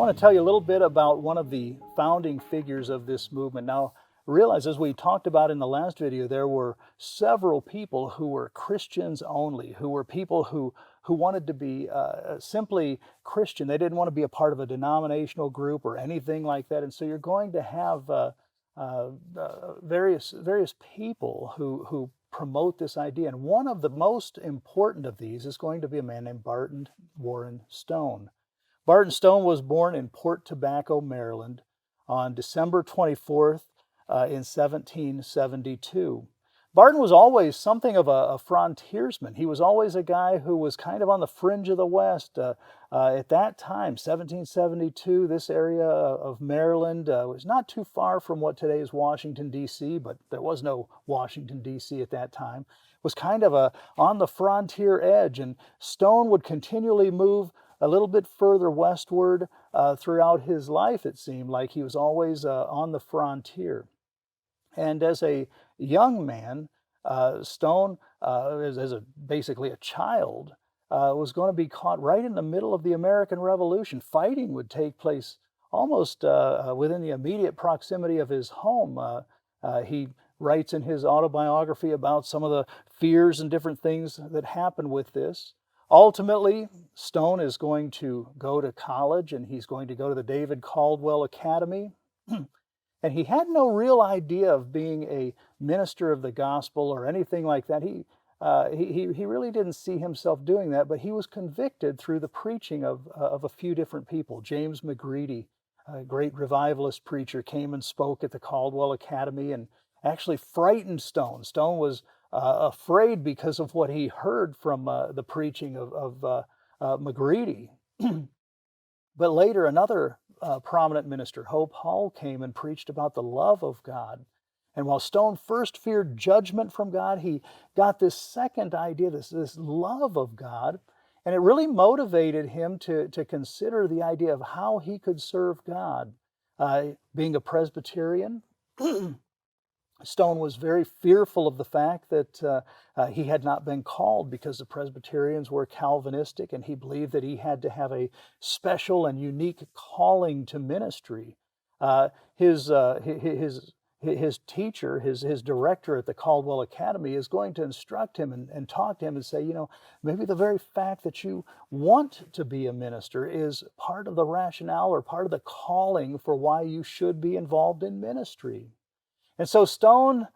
want to tell you a little bit about one of the founding figures of this movement. Now, realize, as we talked about in the last video, there were several people who were Christians only, who were people who wanted to be simply Christian. They didn't want to be a part of a denominational group or anything like that. And so you're going to have various people who promote this idea. And one of the most important of these is going to be a man named Barton Warren Stone. Barton Stone was born in Port Tobacco, Maryland on December 24th in 1772. Barton was always something of a frontiersman. He was always a guy who was kind of on the fringe of the West. At that time, 1772, this area of Maryland was not too far from what today is Washington, D.C., but there was no Washington, D.C. at that time. It was kind of on the frontier edge, and Stone would continually move a little bit further westward throughout his life. It seemed like he was always on the frontier. And as a young man, Stone, basically a child, was going to be caught right in the middle of the American Revolution. Fighting would take place almost within the immediate proximity of his home. He writes in his autobiography about some of the fears and different things that happened with this. Ultimately, Stone is going to go to college, and he's going to go to the David Caldwell Academy. And he had no real idea of being a minister of the gospel or anything like that. He really didn't see himself doing that, but he was convicted through the preaching of a few different people. James McGreedy, a great revivalist preacher, came and spoke at the Caldwell Academy and actually frightened Stone. Stone was afraid because of what he heard from the preaching of McGreedy. But later, another prominent minister, Hope Hall, came and preached about the love of God. And while Stone first feared judgment from God, he got this second idea, this love of God, and it really motivated him to consider the idea of how he could serve God. Being a Presbyterian, Stone was very fearful of the fact that he had not been called, because the Presbyterians were Calvinistic, and he believed that he had to have a special and unique calling to ministry. His teacher, his director at the Caldwell Academy, is going to instruct him and talk to him and say, maybe the very fact that you want to be a minister is part of the rationale or part of the calling for why you should be involved in ministry. And so Stone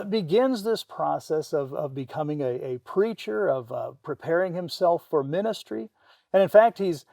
begins this process of becoming a preacher, of preparing himself for ministry. And in fact, he's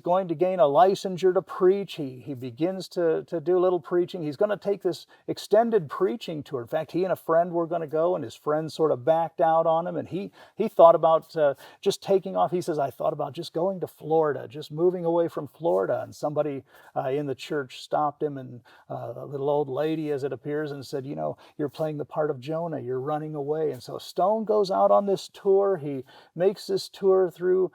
going to gain a licensure to preach. He begins to do a little preaching. He's going to take this extended preaching tour. In fact, he and a friend were going to go, and his friend sort of backed out on him. And he thought about just taking off. He says, I thought about just going to Florida, just moving away from Florida. And somebody in the church stopped him, and a little old lady, as it appears, and said, you're playing the part of Jonah. You're running away. And so Stone goes out on this tour. He makes this tour through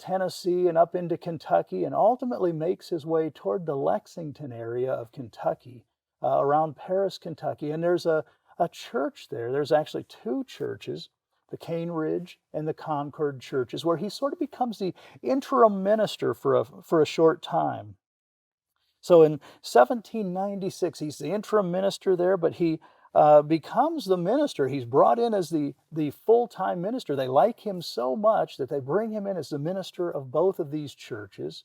Tennessee and up into Kentucky, and ultimately makes his way toward the Lexington area of Kentucky, around Paris, Kentucky. And there's a church there. There's actually two churches, the Cane Ridge and the Concord churches, where he sort of becomes the interim minister for a short time. So in 1796, he's the interim minister there, but he becomes the minister. He's brought in as the full-time minister. They like him so much that they bring him in as the minister of both of these churches.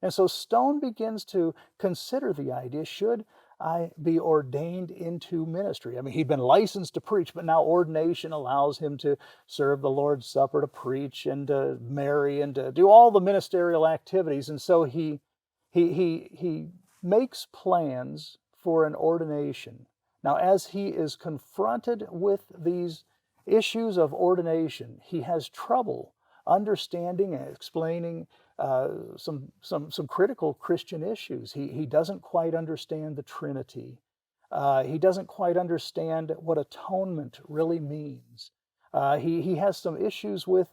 And so Stone begins to consider the idea, should I be ordained into ministry? I mean, he'd been licensed to preach, but now ordination allows him to serve the Lord's Supper, to preach and to marry and to do all the ministerial activities. And so he makes plans for an ordination. Now, as he is confronted with these issues of ordination, he has trouble understanding and explaining some critical Christian issues. He doesn't quite understand the Trinity. He doesn't quite understand what atonement really means. He has some issues with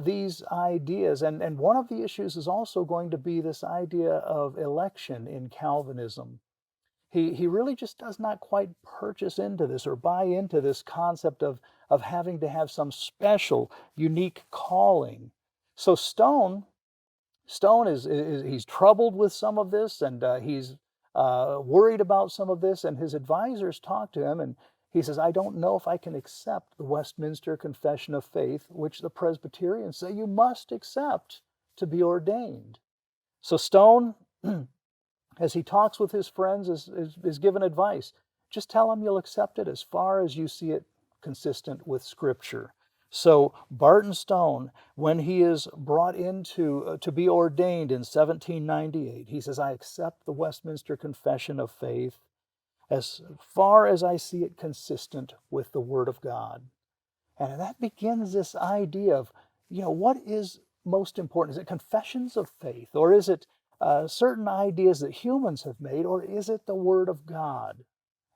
these ideas, and one of the issues is also going to be this idea of election in Calvinism. He really just does not quite purchase into this or buy into this concept of having to have some special, unique calling. So Stone Stone he's troubled with some of this, and he's worried about some of this, and his advisors talk to him, and he says, I don't know if I can accept the Westminster Confession of Faith, which the Presbyterians say you must accept to be ordained. So Stone, as he talks with his friends, is given advice. Just tell him you'll accept it as far as you see it consistent with Scripture. So Barton Stone, when he is brought into to be ordained in 1798, he says, I accept the Westminster Confession of Faith as far as I see it consistent with the Word of God. And that begins this idea of, what is most important? Is it confessions of faith, or is it certain ideas that humans have made, or is it the Word of God?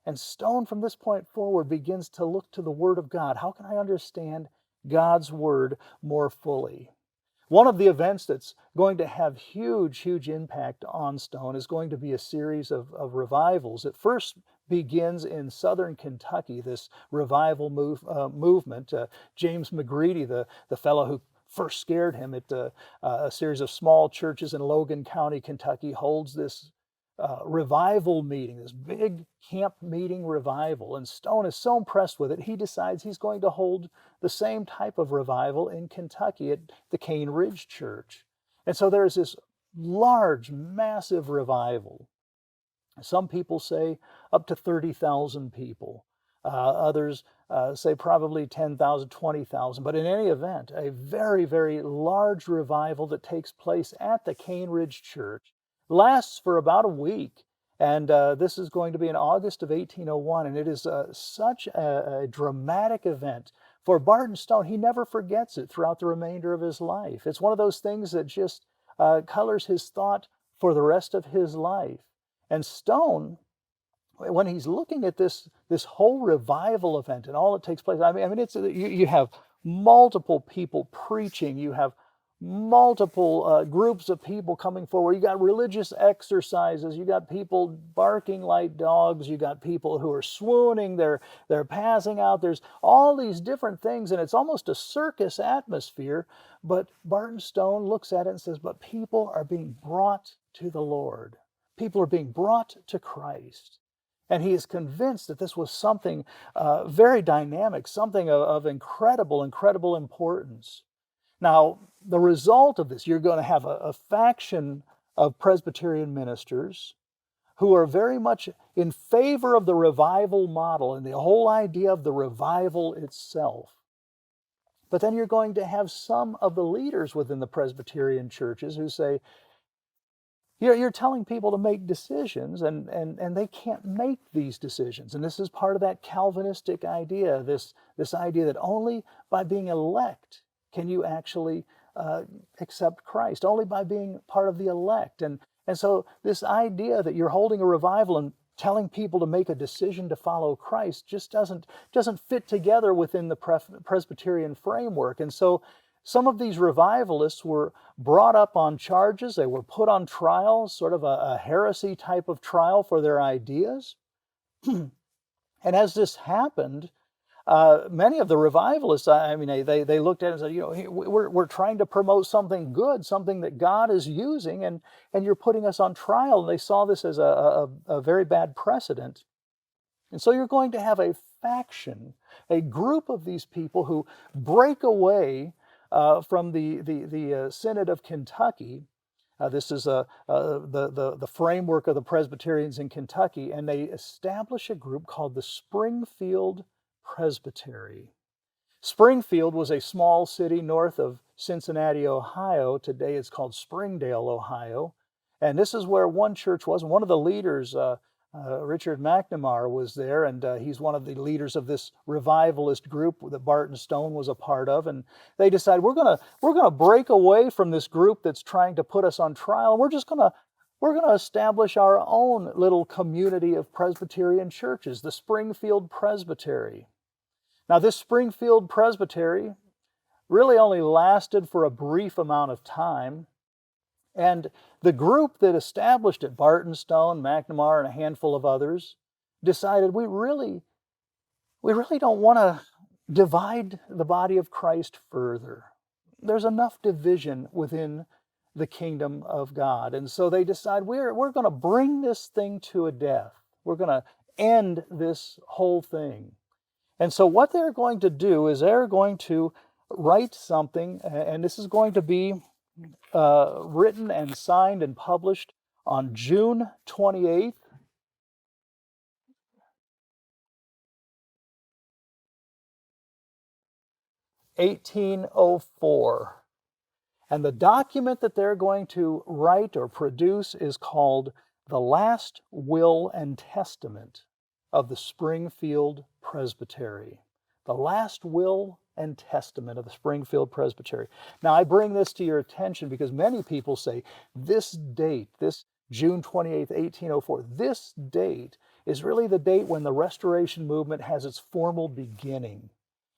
And Stone, from this point forward, begins to look to the Word of God. How can I understand God's Word more fully? One of the events that's going to have huge impact on Stone is going to be a series of revivals. It first begins in southern Kentucky, this revival movement. James McGreedy, the fellow who first scared him at a series of small churches in Logan County, Kentucky, holds this revival meeting, this big camp meeting revival. And Stone is so impressed with it, he decides he's going to hold the same type of revival in Kentucky at the Cane Ridge Church. And so there's this large, massive revival. Some people say up to 30,000 people. Others say probably 10,000, 20,000. But in any event, a very, very large revival that takes place at the Cane Ridge Church lasts for about a week. And this is going to be in August of 1801. And it is such a dramatic event. For Barton Stone, he never forgets it throughout the remainder of his life. It's one of those things that just colors his thought for the rest of his life. And Stone, when he's looking at this whole revival event and all that takes place, I mean, it's you have multiple people preaching, you have multiple groups of people coming forward. You got religious exercises, you got people barking like dogs, you got people who are swooning, they're passing out. There's all these different things, and it's almost a circus atmosphere. But Barton Stone looks at it and says, but people are being brought to the Lord. People are being brought to Christ. And he is convinced that this was something very dynamic, something of incredible importance. Now, the result of this, you're going to have a faction of Presbyterian ministers who are very much in favor of the revival model and the whole idea of the revival itself. But then you're going to have some of the leaders within the Presbyterian churches who say, you're telling people to make decisions, and they can't make these decisions. And this is part of that Calvinistic idea, this idea that only by being elect can you actually accept Christ, only by being part of the elect. And so this idea that you're holding a revival and telling people to make a decision to follow Christ just doesn't fit together within the Presbyterian framework. And so some of these revivalists were brought up on charges. They were put on trial, sort of a heresy type of trial for their ideas. And as this happened, many of the revivalists, I mean, they looked at it and said, we're trying to promote something good, something that God is using, and you're putting us on trial. And they saw this as a very bad precedent. And so you're going to have a faction, a group of these people who break away from the Synod of Kentucky. This is the framework of the Presbyterians in Kentucky, and they establish a group called the Springfield Presbytery. Springfield was a small city north of Cincinnati, Ohio. Today it's called Springdale, Ohio. And this is where one church was. One of the leaders, Richard McNamara, was there, and he's one of the leaders of this revivalist group that Barton Stone was a part of. And they decided, we're gonna break away from this group that's trying to put us on trial, and we're gonna establish our own little community of Presbyterian churches, the Springfield Presbytery. Now, this Springfield Presbytery really only lasted for a brief amount of time. And the group that established it, Barton Stone, McNamara, and a handful of others, decided we really don't want to divide the body of Christ further. There's enough division within the kingdom of God. And so they decide we're going to bring this thing to a death. We're going to end this whole thing. And so what they're going to do is they're going to write something, and this is going to be written and signed and published on June 28th, 1804. And the document that they're going to write or produce is called the Last Will and Testament of the Springfield Presbytery. The Last Will and Testament of the Springfield Presbytery. Now, I bring this to your attention because many people say this date, this June 28th, 1804, this date is really the date when the Restoration Movement has its formal beginning.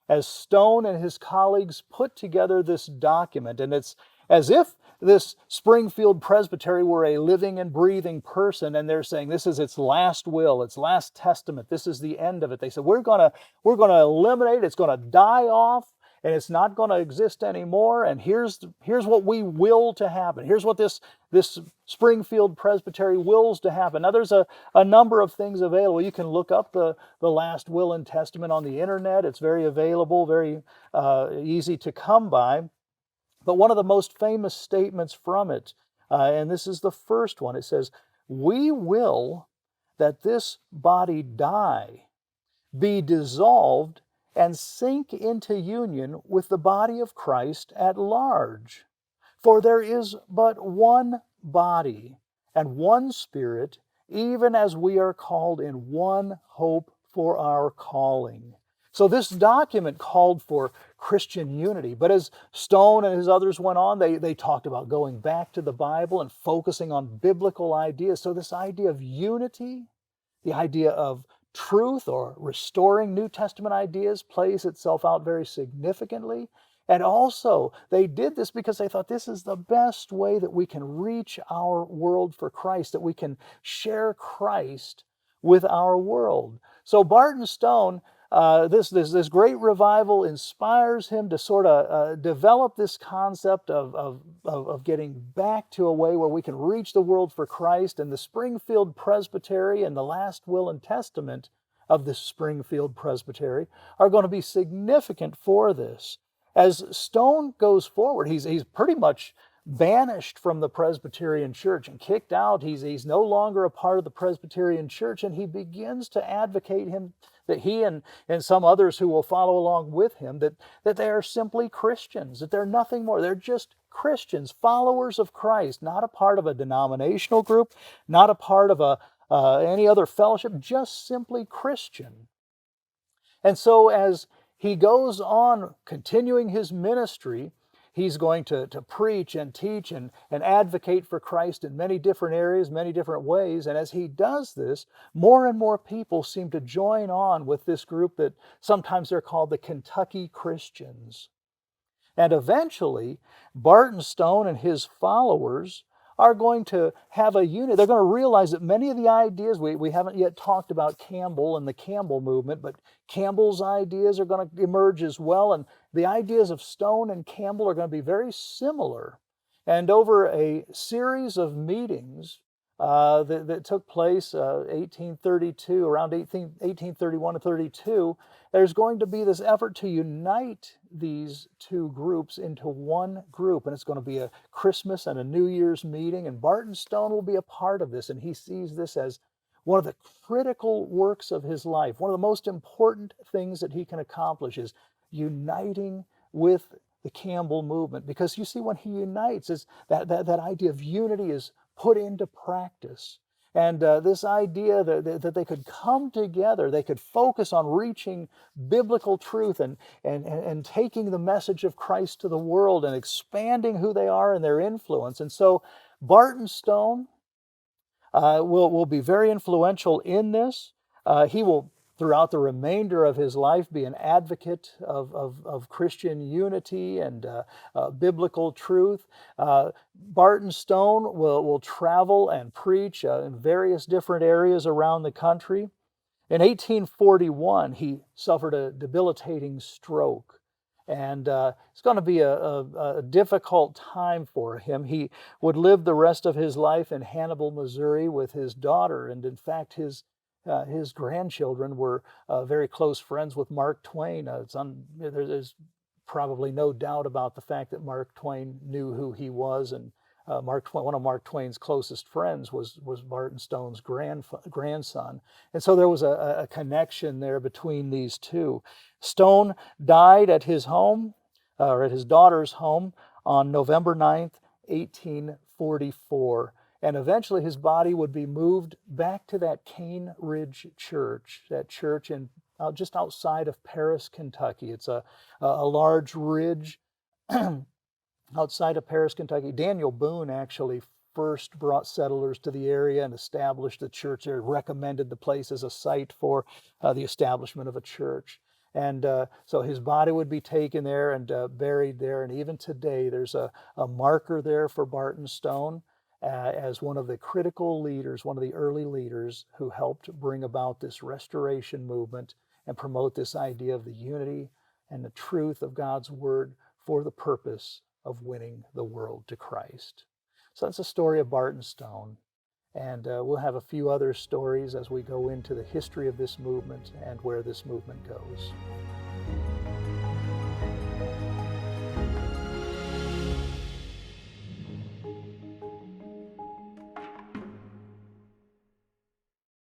As Stone and his colleagues put together this document, and it's as if this Springfield Presbytery were a living and breathing person, and they're saying this is its last will, its last testament, this is the end of it. They said we're going to eliminate, it's going to die off, and it's not going to exist anymore, and here's what we will to happen. Here's what this Springfield Presbytery wills to happen. Now, there's a number of things available. You can look up the Last Will and Testament on the internet. It's very available, very easy to come by. But one of the most famous statements from it, and this is the first one, it says, "We will that this body die, be dissolved, and sink into union with the body of Christ at large. For there is but one body and one Spirit, even as we are called in one hope for our calling." So this document called for Christian unity. But as Stone and his others went on, they talked about going back to the Bible and focusing on biblical ideas. So this idea of unity, the idea of truth or restoring New Testament ideas plays itself out very significantly. And also, they did this because they thought this is the best way that we can reach our world for Christ, that we can share Christ with our world. So Barton Stone, this great revival inspires him to sort of develop this concept of getting back to a way where we can reach the world for Christ. And the Springfield Presbytery and the Last Will and Testament of the Springfield Presbytery are going to be significant for this. As Stone goes forward, he's pretty much banished from the Presbyterian Church and kicked out. He's no longer a part of the Presbyterian Church, and he begins to advocate that he and some others who will follow along with him, that they are simply Christians, that they're nothing more. They're just Christians, followers of Christ, not a part of a denominational group, not a part of any other fellowship, just simply Christian. And so as he goes on continuing his ministry, he's going to preach and teach and advocate for Christ in many different areas, many different ways. And as he does this, more and more people seem to join on with this group that sometimes they're called the Kentucky Christians. And eventually, Barton Stone and his followers are going to have a unit. They're going to realize that many of the ideas, we haven't yet talked about Campbell and the Campbell movement, but Campbell's ideas are going to emerge as well. And the ideas of Stone and Campbell are going to be very similar. And over a series of meetings that took place 1832, around 1831 to 32, there's going to be this effort to unite these two groups into one group. And it's going to be a Christmas and a New Year's meeting. And Barton Stone will be a part of this. And he sees this as one of the critical works of his life. One of the most important things that he can accomplish is uniting with the Campbell movement. Because you see, when he unites, is that idea of unity is put into practice. And this idea that they could come together, they could focus on reaching biblical truth and taking the message of Christ to the world and expanding who they are and their influence. And so Barton Stone will be very influential in this. He will, throughout the remainder of his life, be an advocate of Christian unity and biblical truth. Barton Stone will travel and preach in various different areas around the country. In 1841, he suffered a debilitating stroke. And it's going to be a difficult time for him. He would live the rest of his life in Hannibal, Missouri, with his daughter, and in fact, his grandchildren were very close friends with Mark Twain. There's probably no doubt about the fact that Mark Twain knew who he was, and one of Mark Twain's closest friends was Barton Stone's grandson, and so there was a connection there between these two. Stone died at his home, or at his daughter's home, on November 9th, 1844. And eventually his body would be moved back to that Cane Ridge Church, that church just outside of Paris, Kentucky. It's a large ridge outside of Paris, Kentucky. Daniel Boone actually first brought settlers to the area and established the church there, recommended the place as a site for the establishment of a church. And so his body would be taken there and buried there. And even today, there's a marker there for Barton Stone as one of the critical leaders, one of the early leaders who helped bring about this restoration movement and promote this idea of the unity and the truth of God's word for the purpose of winning the world to Christ. So that's the story of Barton Stone. And we'll have a few other stories as we go into the history of this movement and where this movement goes.